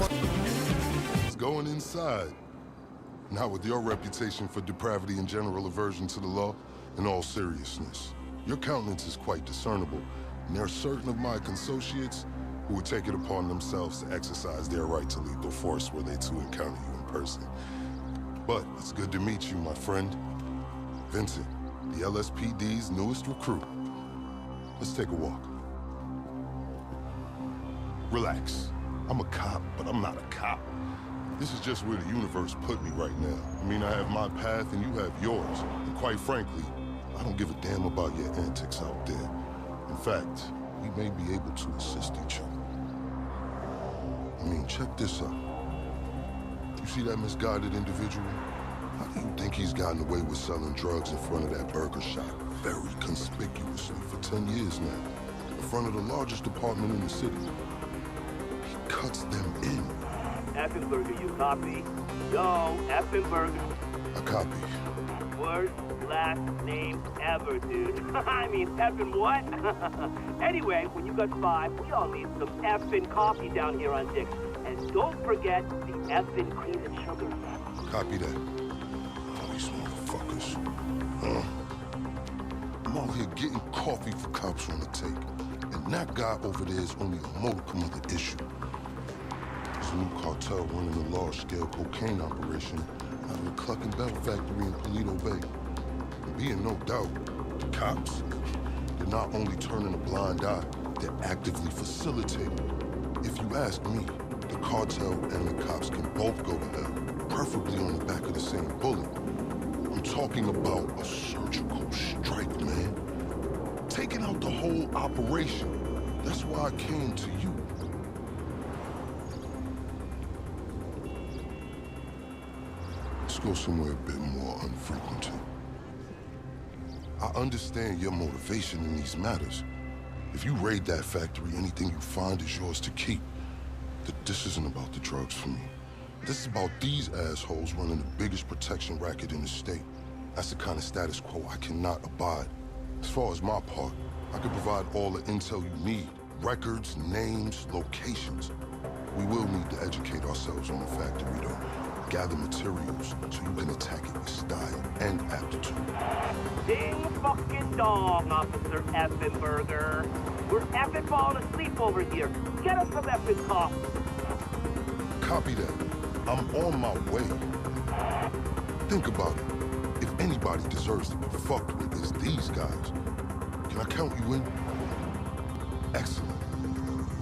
It's going inside. Now with your reputation for depravity and general aversion to the law, in all seriousness, your countenance is quite discernible, and there are certain of my consociates who would take it upon themselves to exercise their right to lethal force were they to encounter you in person. But it's good to meet you, my friend. Vincent, the LSPD's newest recruit. Let's take a walk. Relax. I'm a cop, but I'm not a cop. This is just where the universe put me right now. I mean, I have my path and you have yours. And quite frankly, I don't give a damn about your antics out there. In fact, we may be able to assist each other. I mean, check this out. You see that misguided individual? How do you think he's gotten away with selling drugs in front of that burger shop? Very conspicuously for 10 years now. In front of the largest department in the city. He cuts them in. Effenberger, you copy? Yo, Effenberger. I copy. Worst last name ever, dude. I mean, effing what? Anyway, when you got 5, we all need some effing coffee down here on Dick. And don't forget the effing cream and sugar. Copy that. All these motherfuckers. I'm out here getting coffee for cops on the take. And that guy over there is only a modicum of the issue. There's a new cartel running a large-scale cocaine operation out of the Clucking Bell factory in Polito Bay. And being no doubt, the cops, they're not only turning a blind eye, they're actively facilitating. If you ask me, the cartel and the cops can both go to hell, preferably on the back of the same bullet. I'm talking about a surgical strike, man. Taking out the whole operation. That's why I came to you. Let's go somewhere a bit more unfrequented. I understand your motivation in these matters. If you raid that factory, anything you find is yours to keep. This isn't about the drugs for me. This is about these assholes running the biggest protection racket in the state. That's the kind of status quo I cannot abide. As far as my part, I can provide all the intel you need. Records, names, locations. We will need to educate ourselves on the factory, though. Gather materials so you can attack it with style and aptitude. Ding fucking dong, Officer Effenberger. We're effing falling asleep over here. Get us some effing coffee. Copy that. I'm on my way. Think about it. If anybody deserves to be fucked with, it's these guys. Can I count you in? Excellent.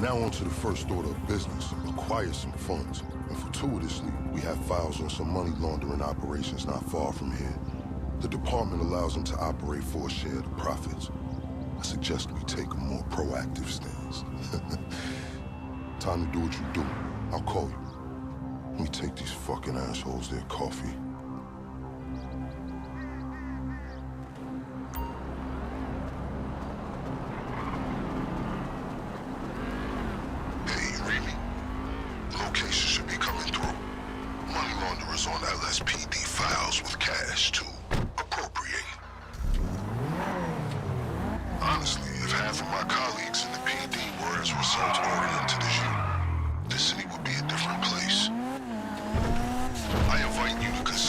Now on to the first order of business. Acquire some funds. And fortuitously, we have files on some money laundering operations not far from here. The department allows them to operate for a share of the profits. I suggest we take a more proactive stance. Time to do what you do. I'll call you. Let me take these fucking assholes their coffee. Hey, you read me? Location should be coming through. Money launderers on LSPD files with cash, too. Appropriate. Honestly, if half of my colleagues in the PD were as result-oriented as you, this city would be a different place. I invite you to consider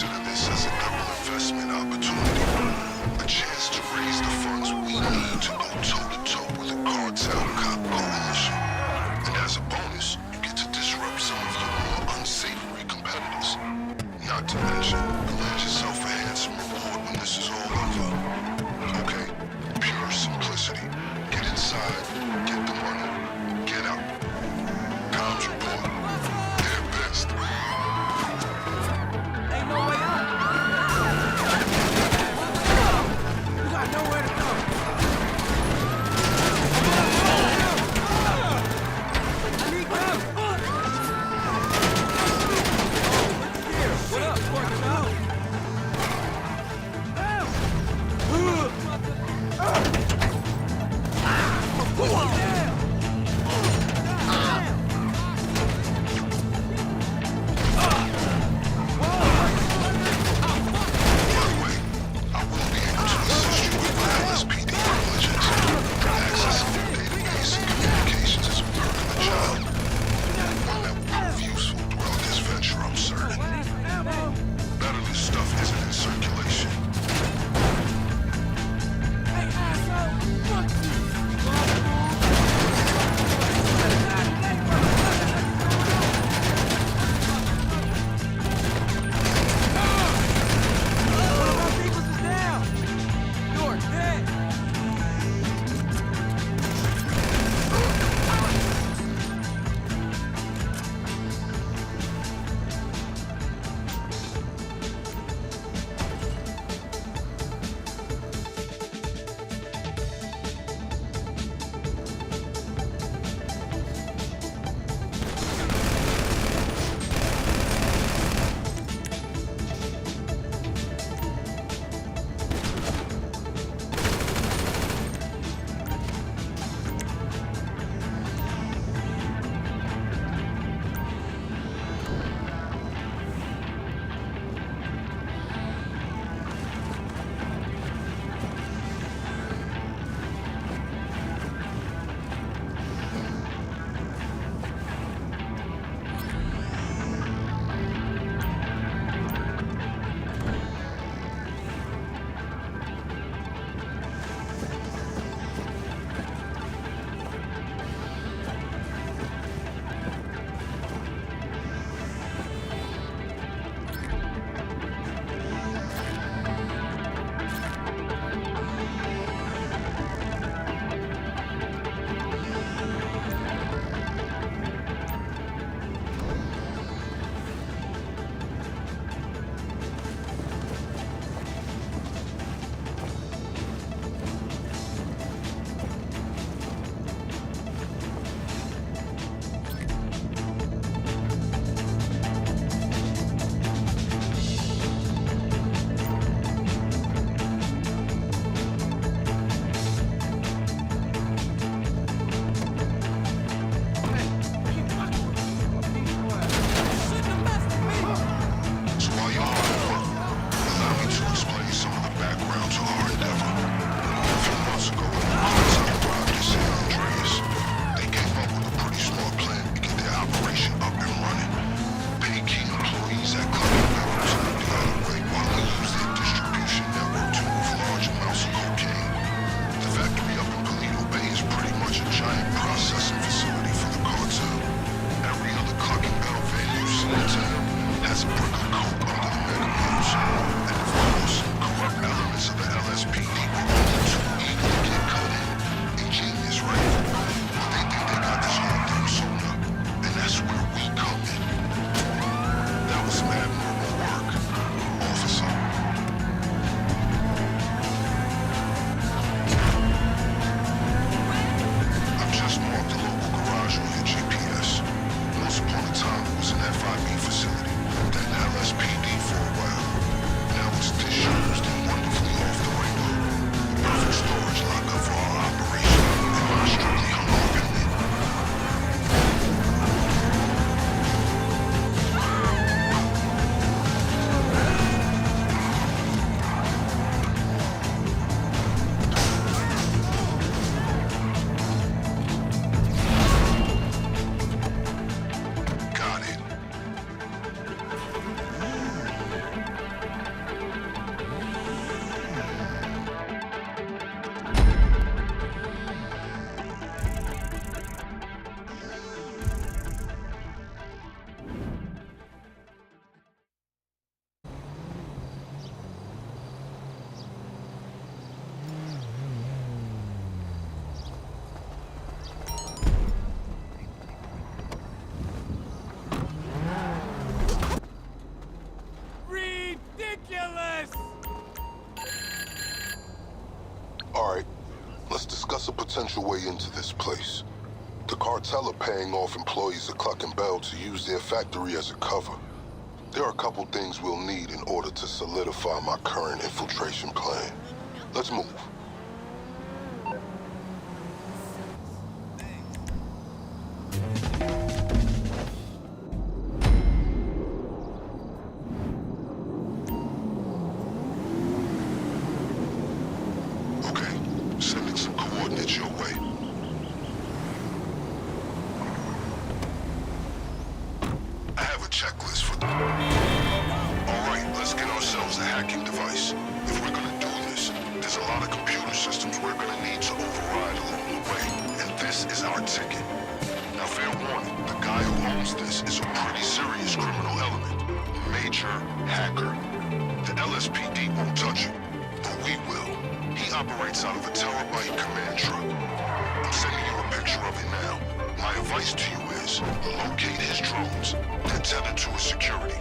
That's a potential way into this place. The cartel are paying off employees of Clucking Bell to use their factory as a cover. There are a couple things we'll need in order to solidify my current infiltration plan. Let's move. Okay, sending some coordinates your way. I have a checklist for them. Alright, let's get ourselves a hacking device. If we're gonna do this, there's a lot of computer systems we're gonna need to override along the way, and this is our ticket. Now, fair warning, the guy who owns this is a pretty serious criminal element. Major hacker. The LSPD won't touch him, but we will. He operates out of a terabyte command truck. I'm sending you a picture of it now. My advice to you is, locate his drones. They're tethered to his security.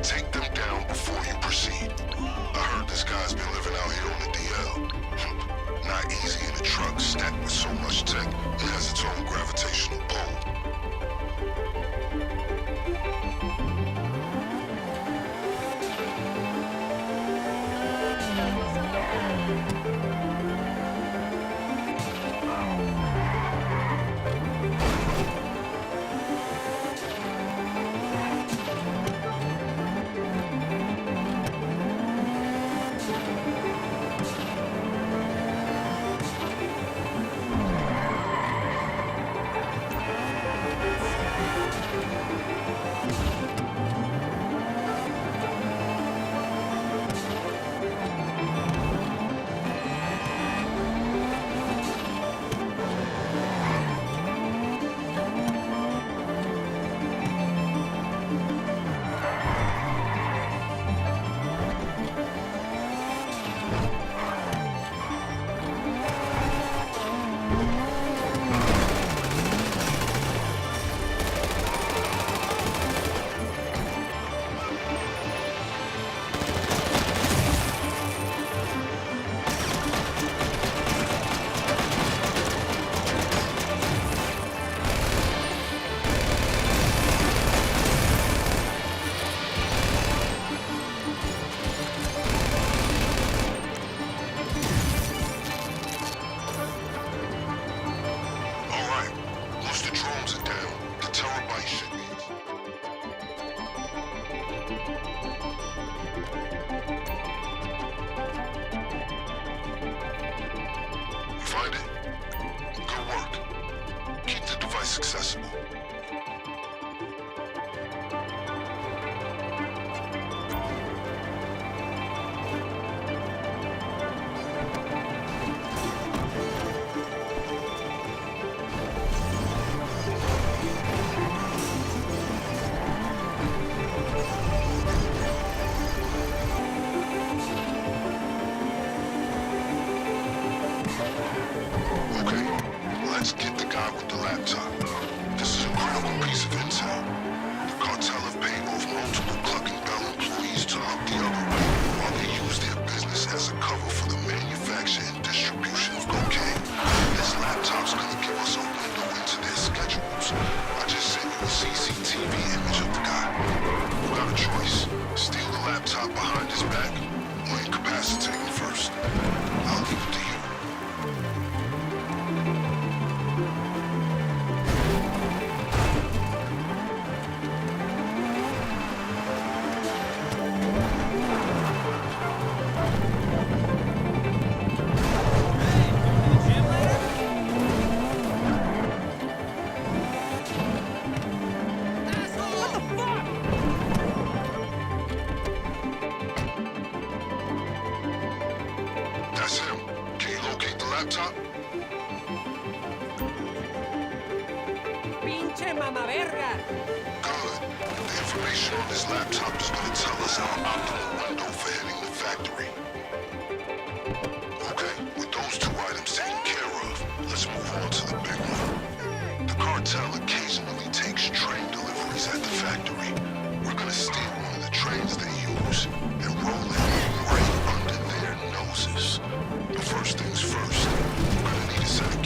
Take them down before you proceed. I heard this guy's been living out here on the DL. Not easy in a truck stacked with so much tech. It has its own gravitational pull. Accessible. Okay, let's get the guy with the laptop. This is a critical piece of intel. The cartel have paid off multiple Clucking Bell employees to look the other way while they use their business as a cover for the manufacture and distribution of cocaine. This laptop's gonna give us a window into their schedules. I just sent you a CCTV image of the guy. You got a choice. Steal the laptop behind his back or incapacitate him first. I'll leave it to you. That's him. Can you locate the laptop? Pinche mamaverga! Good. The information on this laptop is going to tell us our optimal window for hitting the factory. Okay, with those two items taken care of, let's move on to the big one. The cartel occasionally takes train deliveries at the factory. We're going to steal one of the trains they use and roll it right under their noses. But first things first, we're going to need a set of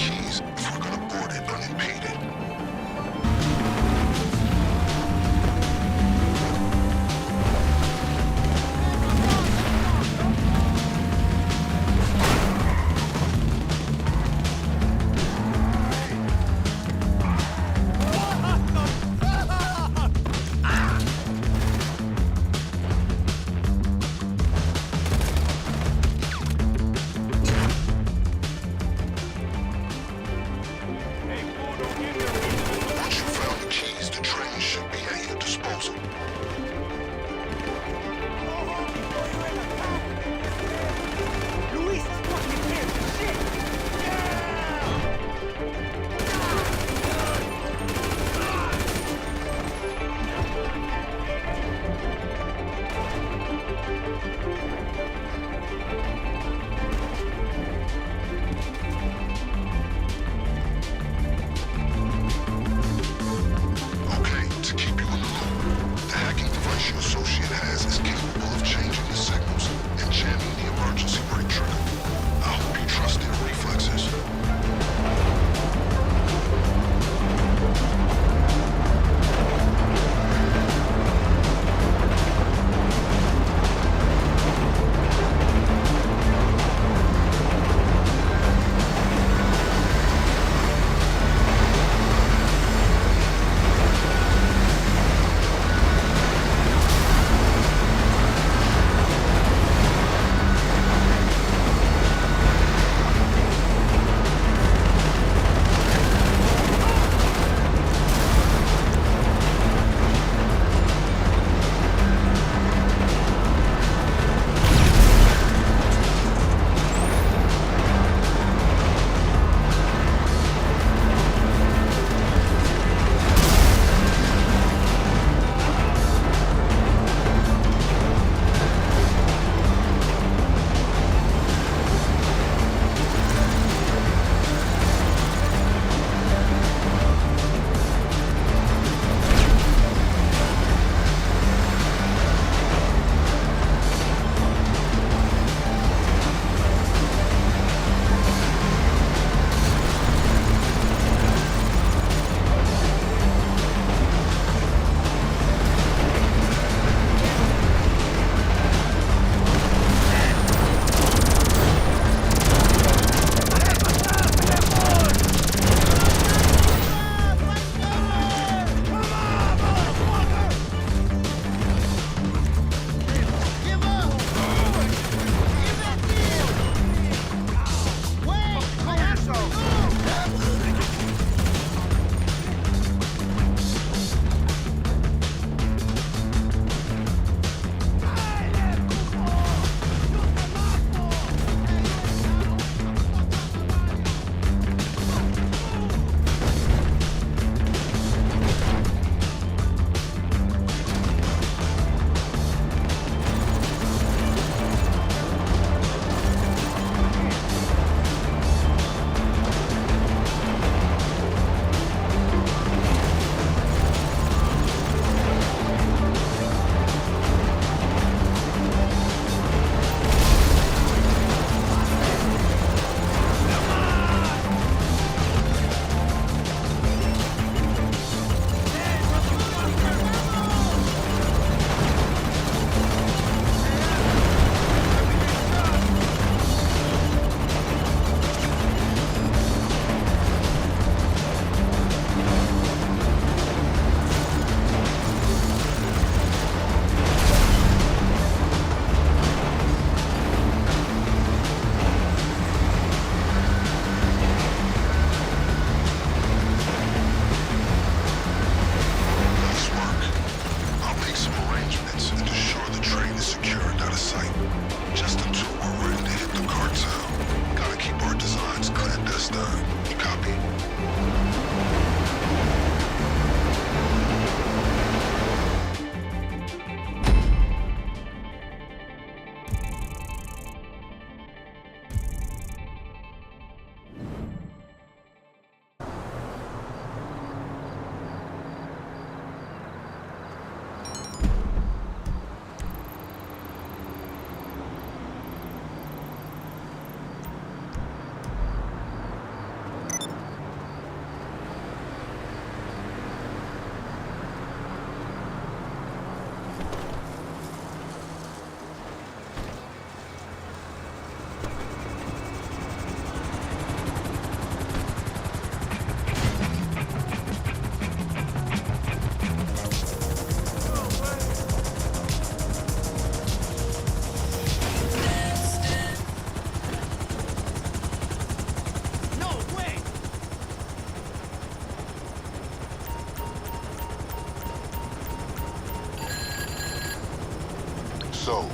So,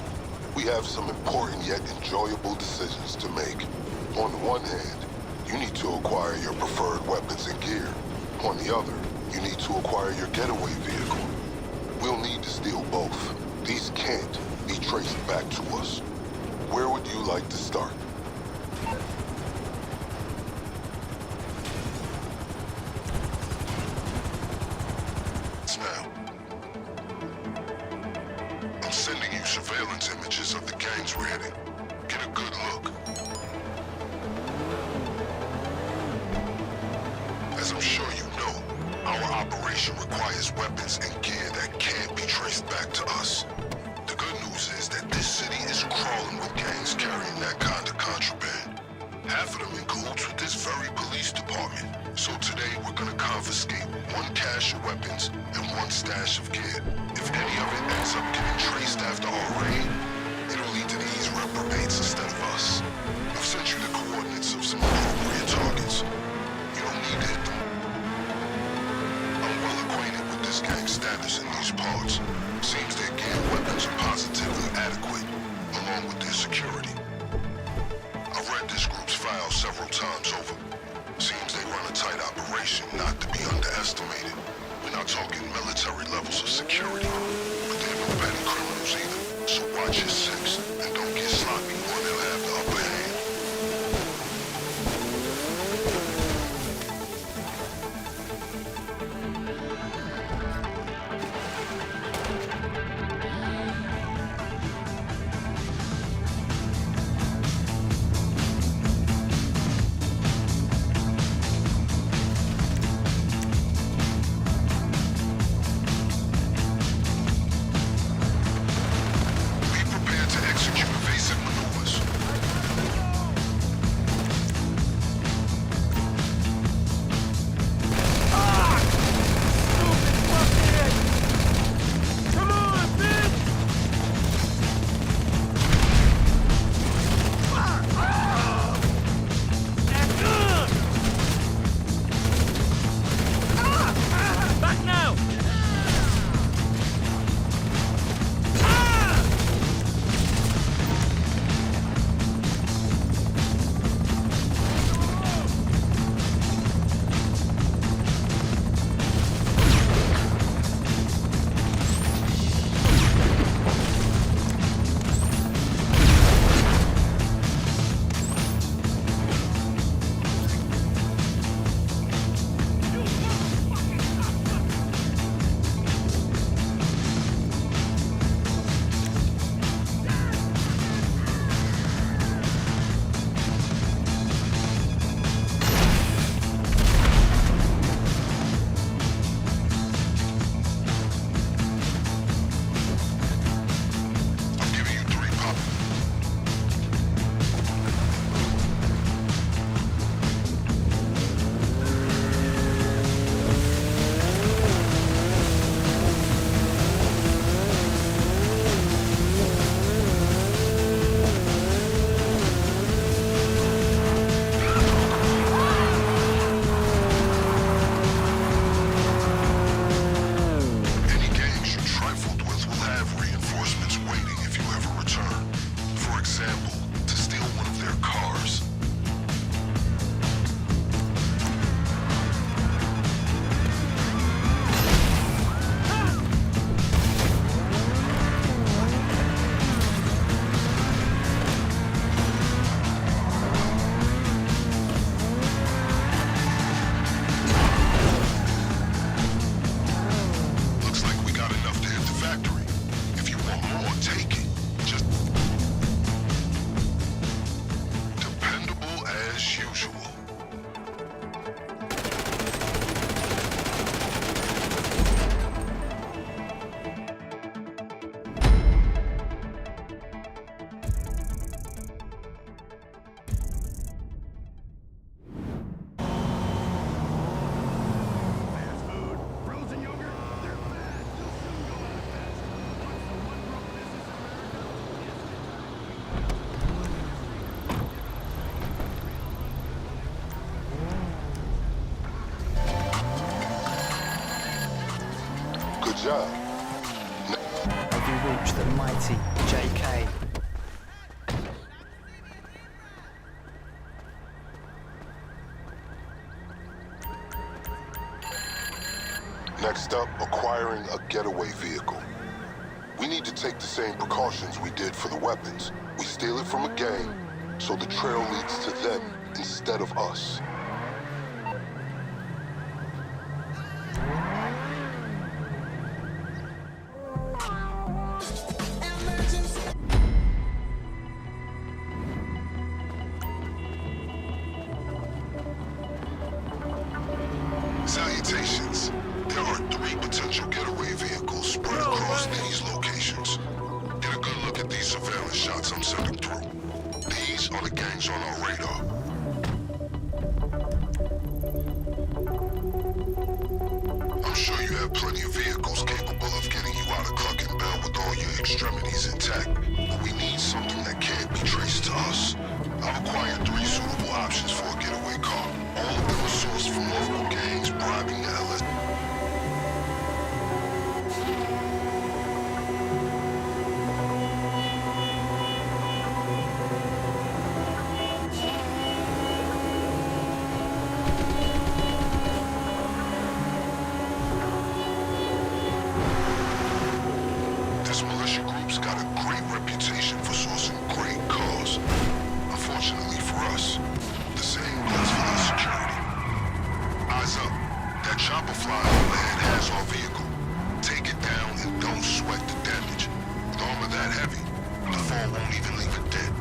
we have some important yet enjoyable decisions to make. On the one hand, you need to acquire your preferred weapons and gear. On the other, you need to acquire your getaway vehicle. We'll need to steal both. These can't be traced back to us. Where would you like to start? Now, I'm sending you surveillance images of the gangs we're hitting. Get a good look. As I'm sure you know, our operation requires weapons and gear that can't be traced back to us. The good news is that this city is crawling with gangs carrying that kind of contraband. Half of them in cahoots with this very police department. So today we're gonna confiscate one cache of weapons and one stash of gear. If any of it ends up getting traced after our raid, it'll lead to these reprobates instead of us. I've sent you the coordinates of some appropriate targets. You don't need to hit them. I'm well acquainted with this gang's status in these parts. Seems their gear and weapons are positively adequate, along with their security. I've read this group's file several times over. Seems they run a tight operation, not to be underestimated. We're not talking military levels of security, but they're no petty criminals either. So watch your six, and don't get sloppy or they'll have the upper hand. Have you reached the mighty JK. Next up, acquiring a getaway vehicle. We need to take the same precautions we did for the weapons. We steal it from a gang, so the trail leads to them instead of us. Salutations. There are 3 potential getaway vehicles spread across these locations. Get a good look at these surveillance shots I'm sending through. These are the gangs on our radar. I'm sure you have plenty of vehicles capable of getting you out of Clucking Bell with all your extremities intact, but we need something that can't be traced to us. I've acquired 3 suitable options for a getaway car. All of them are sourced from local gangs bribing the LS. This militia group's got a great reputation for sourcing great cars. Unfortunately for us, the same goes for their security. Eyes up. That chopper flying overhead has our vehicle. Take it down and don't sweat the damage. With armor that heavy, the fall won't even leave it dead.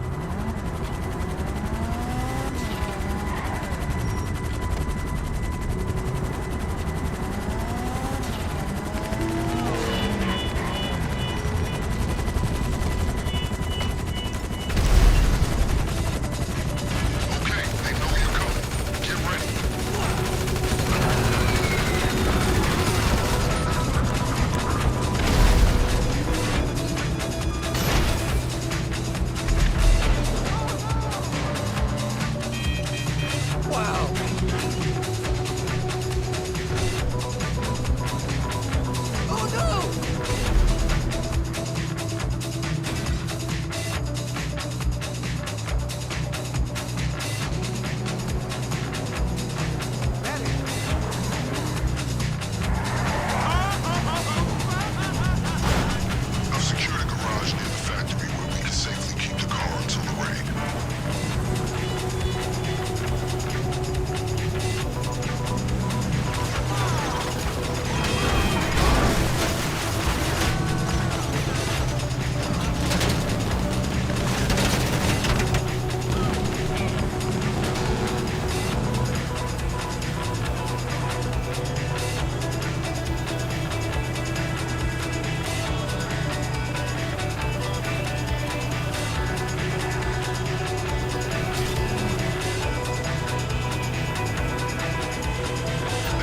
Okay, they know you're coming. Get ready. I've secured a garage near the factory where we can safely keep the car until the raid.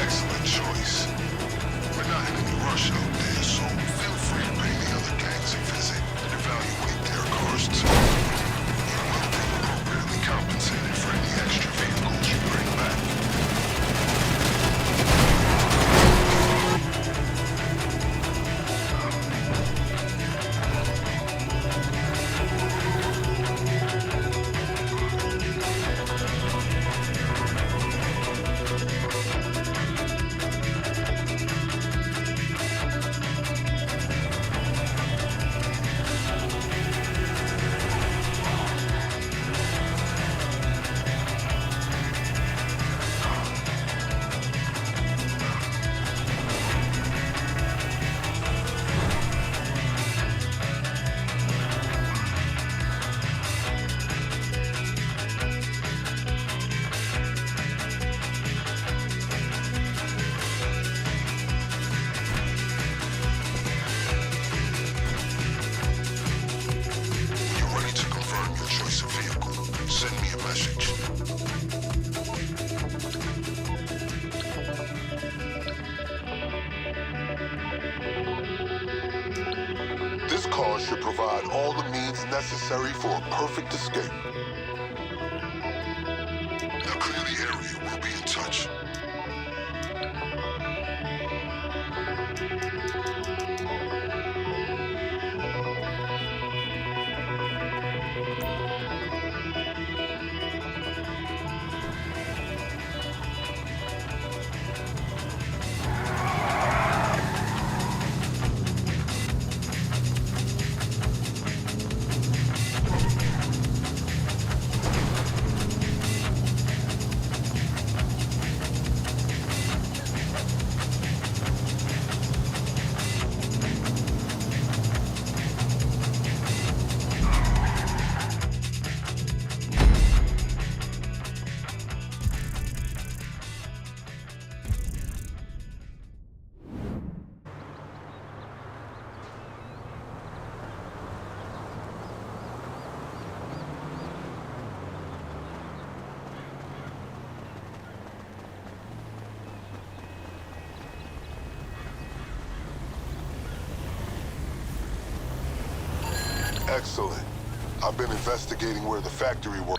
Excellent choice. We're not in any rush out there, so feel free to pay the other gangs a visit and evaluate their cars too. You will be appropriately compensated for any extra vehicles you bring back. When you're ready to confirm your choice of vehicle, send me a message. This car should provide all the means necessary for a perfect escape. Now clear the area. We'll be in touch. Excellent. I've been investigating where the factory was.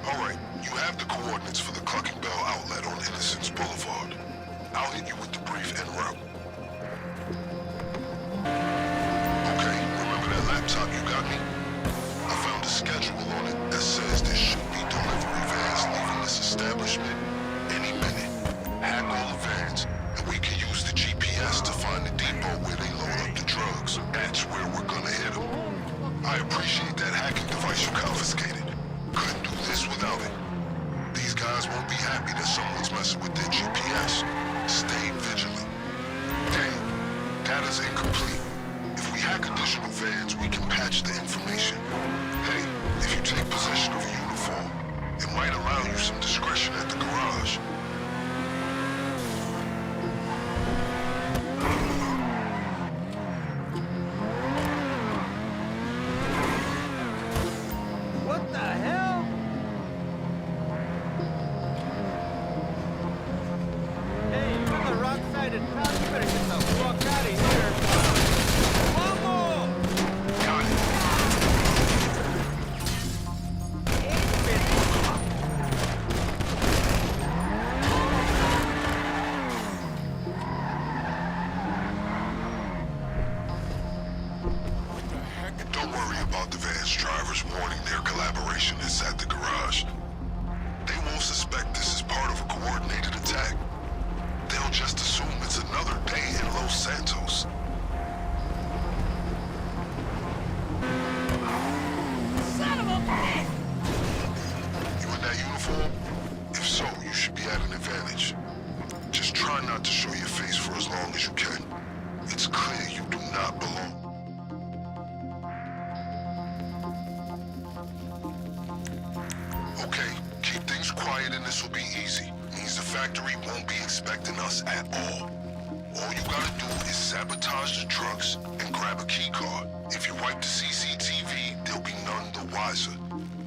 Alright, you have the coordinates for the Clucking Bell outlet on Innocence Boulevard. I'll hit you with the brief en route. Okay, remember that laptop you got me? I found a schedule on it that says there should be delivery vans leaving this establishment any minute. Hack all the vans, and we can use the GPS to find the depot where they load up the drugs. That's where we're gonna hit them. I appreciate that hacking device you confiscated. Couldn't do this without it. These guys won't be happy that someone's messing with their GPS. Stay vigilant. Damn, data's incomplete. If we hack additional vans, we can patch the information. Hey, if you take possession of a uniform, it might allow you some discretion at the garage. What the hell? Hey, you're on the wrong side of town. You better get the fuck out of here. Vamos! Got it. Don't worry about the van's drivers warning their collaboration is at the garage. They won't suspect this is part of a coordinated attack. They'll just assume it's another day in Los Santos. Son of a bitch! You in that uniform? If so, you should be at an advantage. Just try not to show your face for as long as you can. It's clear you do not belong. Okay, keep things quiet and this will be easy. Means the factory won't be expecting us at all. All you gotta do is sabotage the trucks and grab a key card. If you wipe the CCTV, they'll be none the wiser.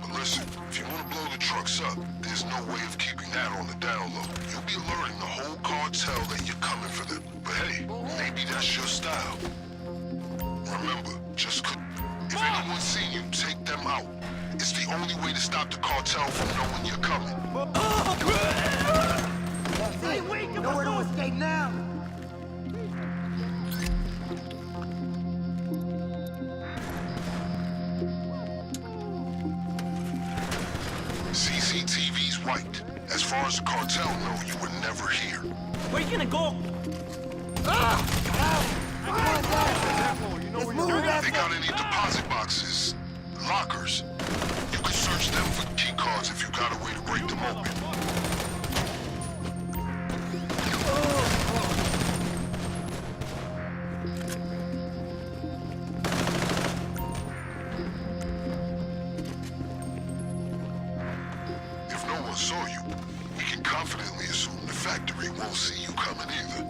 But listen, if you want to blow the trucks up, there's no way of keeping that on the down low. You'll be alerting the whole cartel that you're coming for them. But hey, maybe that's your style. Remember, if anyone's seen you, take them out. It's the only way to stop the cartel from knowing you're coming. Hey, wait, Nowhere to escape now. CCTV's wiped. As far as the cartel know, you were never here. Where you gonna go? Let's move that. They got any deposit boxes, lockers? You can search them for key cards if you got a way to break them open. If no one saw you, we can confidently assume the factory won't see you coming either.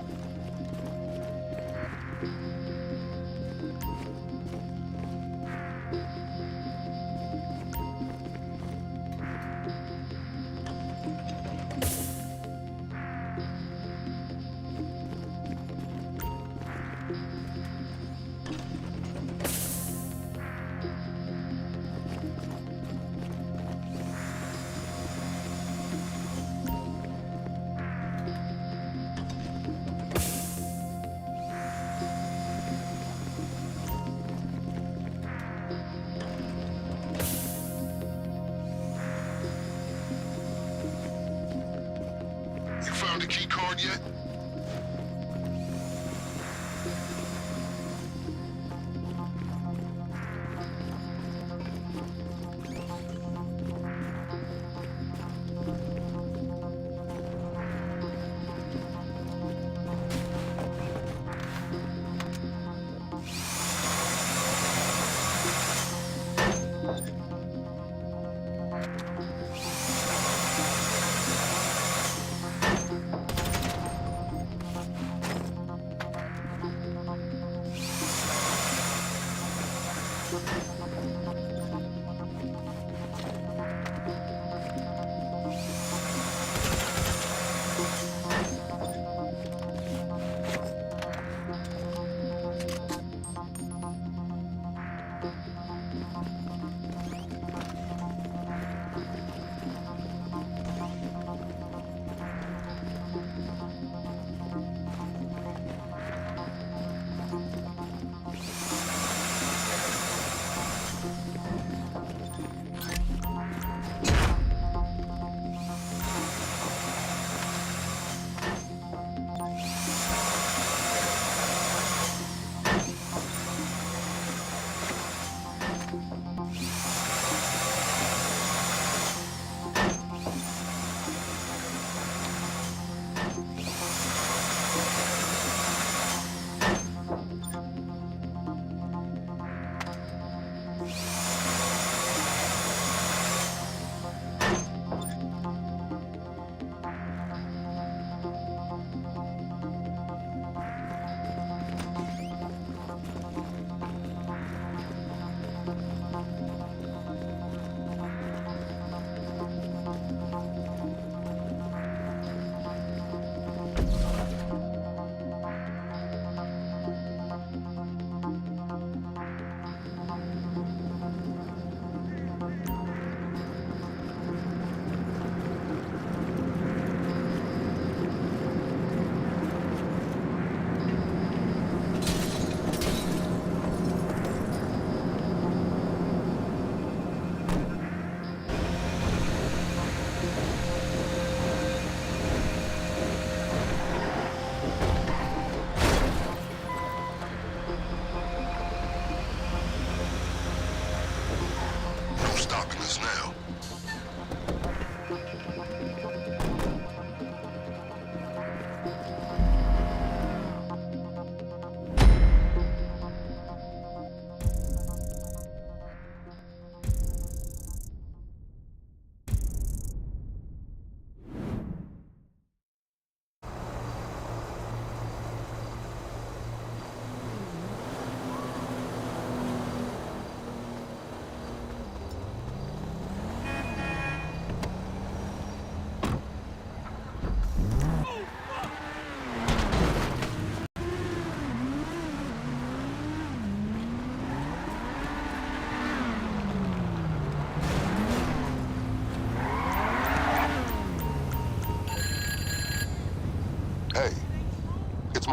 You found a key card yet?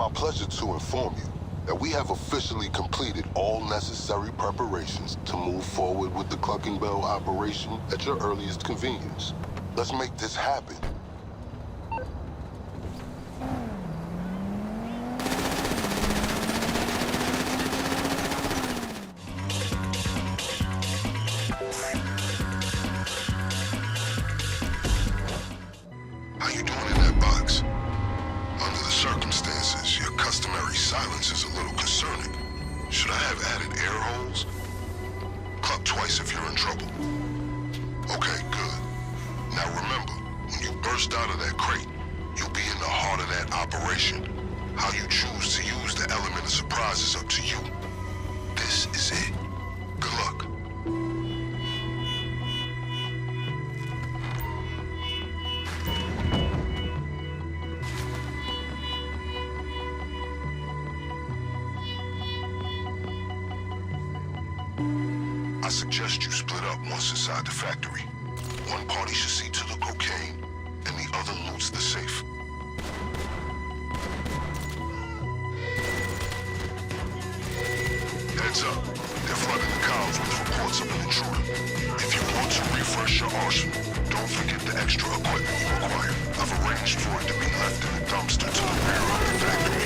my pleasure to inform you that we have officially completed all necessary preparations to move forward with the Clucking Bell operation at your earliest convenience. Let's make this happen. How you doing in that box? Under the circumstances, your customary silence is a little concerning. Should I have added air holes? Cluck twice if you're in trouble. Okay, good. Now remember, when you burst out of that crate, you'll be in the heart of that operation. How you choose to use the element of surprise is up to you. This is it. Good luck. I suggest you split up once inside the factory. One party should see to the cocaine, and the other loots the safe. Heads up. They're flooding the cows with reports of an intruder. If you want to refresh your arsenal, don't forget the extra equipment you require. I've arranged for it to be left in the dumpster to the rear of the factory.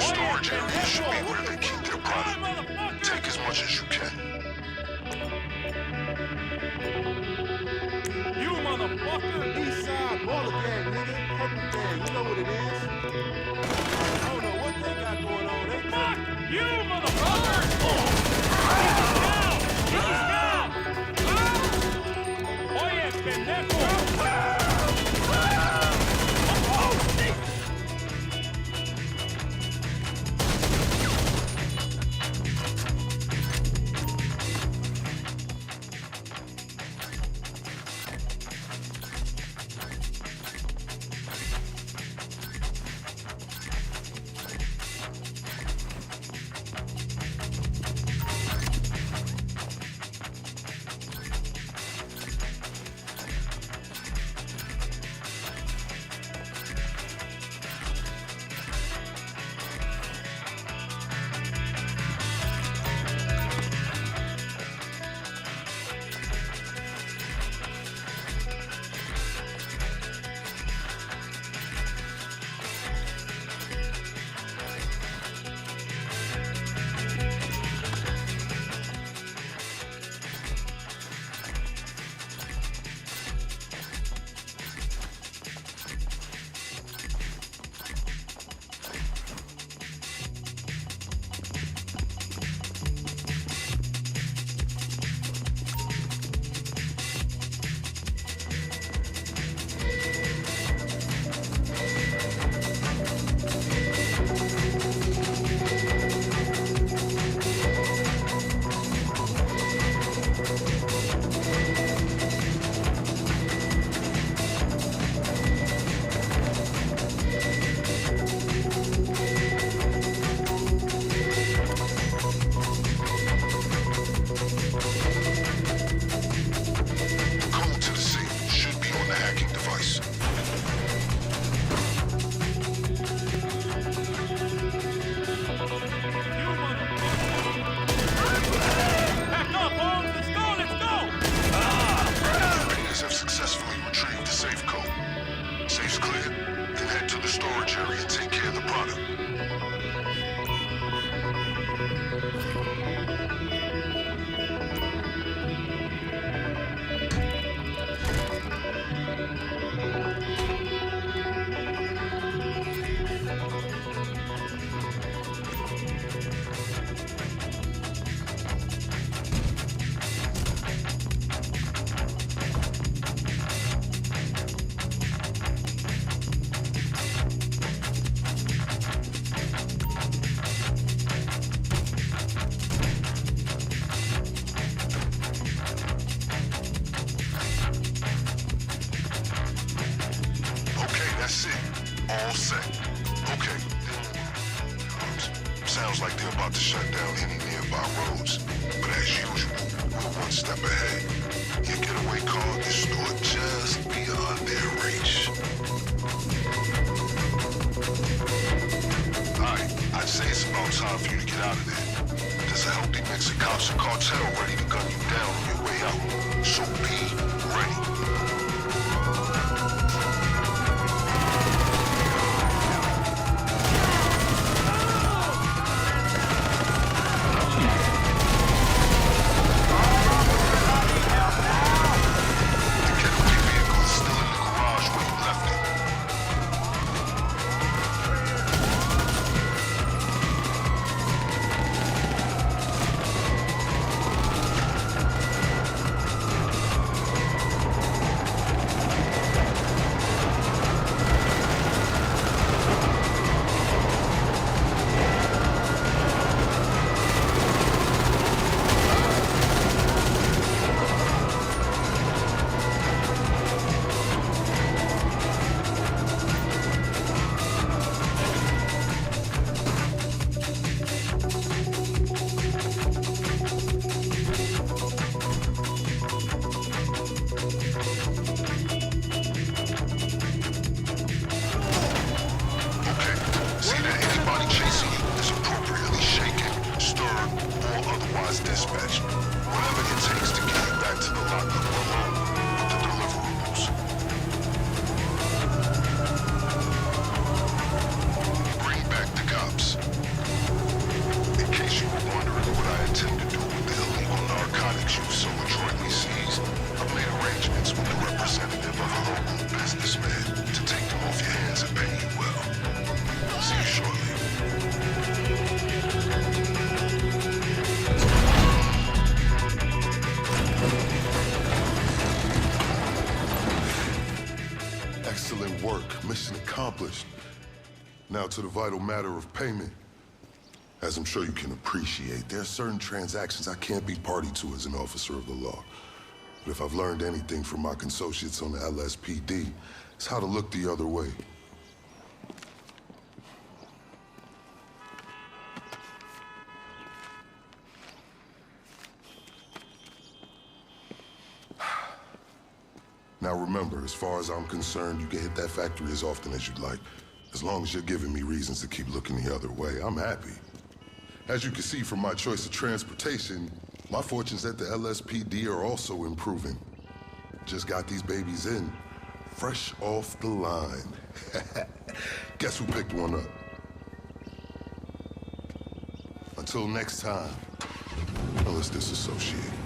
Storage areas should be where they keep their product. Take as much as you can. You motherfucker! Eastside Baller Gang, nigga. Purple Gang, you know what it is. I don't know what they got going on. They fuck you, motherfucker! He's down! Oye, pendejo! That's it. All set. Okay. Sounds like they're about to shut down any nearby roads. But as usual, we're one step ahead. Your getaway car is stored just beyond their reach. Alright, I'd say it's about time for you to get out of there. There's a healthy mix of cops and cartel ready to gun you down on your way out. So be ready. Excellent work. Mission accomplished. Now to the vital matter of payment. As I'm sure you can appreciate, there are certain transactions I can't be party to as an officer of the law. But if I've learned anything from my consociates on the LSPD, it's how to look the other way. Now remember, as far as I'm concerned, you can hit that factory as often as you'd like. As long as you're giving me reasons to keep looking the other way, I'm happy. As you can see from my choice of transportation, my fortunes at the LSPD are also improving. Just got these babies in, fresh off the line. Guess who picked one up? Until next time, let's disassociate.